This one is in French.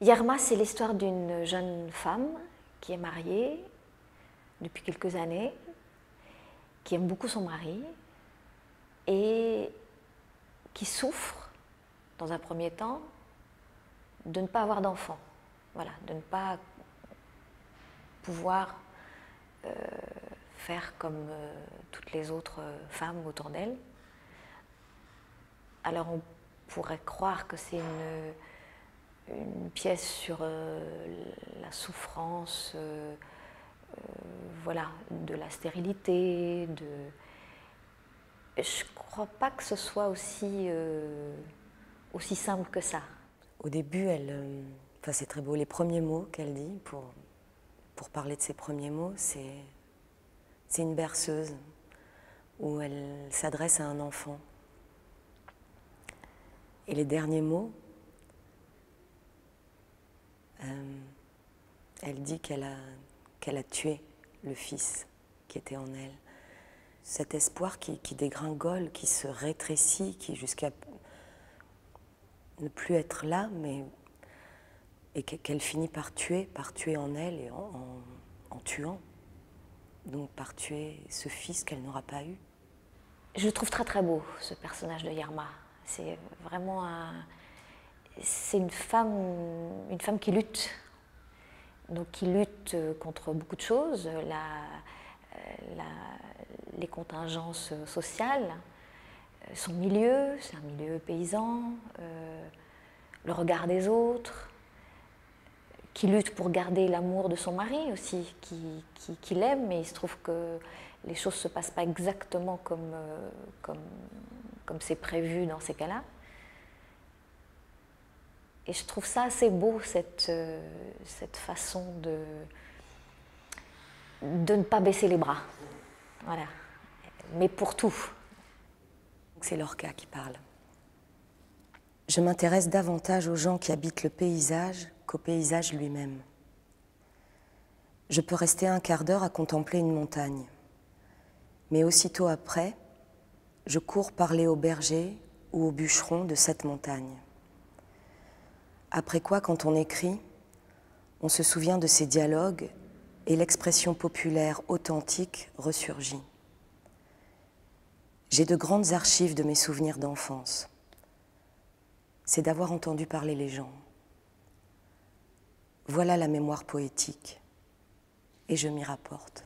Yerma, c'est l'histoire d'une jeune femme qui est mariée depuis quelques années, qui aime beaucoup son mari et qui souffre, dans un premier temps, de ne pas avoir d'enfant. Voilà, de ne pas pouvoir faire comme toutes les autres femmes autour d'elle. Alors on pourrait croire que c'est une pièce sur la souffrance, voilà, de la stérilité. Je ne crois pas que ce soit aussi simple que ça. Au début, enfin, c'est très beau, les premiers mots qu'elle dit, pour parler de ses premiers mots, c'est une berceuse où elle s'adresse à un enfant. Et les derniers mots, elle dit qu'elle a tué le fils qui était en elle. Cet espoir qui dégringole, qui se rétrécit, qui jusqu'à ne plus être là, et qu'elle finit par tuer en elle et en tuant. Donc par tuer ce fils qu'elle n'aura pas eu. Je le trouve très très beau, ce personnage de Yerma. C'est vraiment c'est une femme qui lutte. Donc qui lutte contre beaucoup de choses, les contingences sociales, son milieu, c'est un milieu paysan, le regard des autres, qui lutte pour garder l'amour de son mari aussi, qui l'aime, mais il se trouve que les choses ne se passent pas exactement comme c'est prévu dans ces cas-là. Et je trouve ça assez beau, cette façon de ne pas baisser les bras. Voilà. Mais pour tout. C'est Lorca qui parle. Je m'intéresse davantage aux gens qui habitent le paysage qu'au paysage lui-même. Je peux rester un quart d'heure à contempler une montagne. Mais aussitôt après, je cours parler au berger ou au bûcheron de cette montagne. Après quoi, quand on écrit, on se souvient de ces dialogues et l'expression populaire authentique ressurgit. J'ai de grandes archives de mes souvenirs d'enfance. C'est d'avoir entendu parler les gens. Voilà la mémoire poétique, et je m'y rapporte.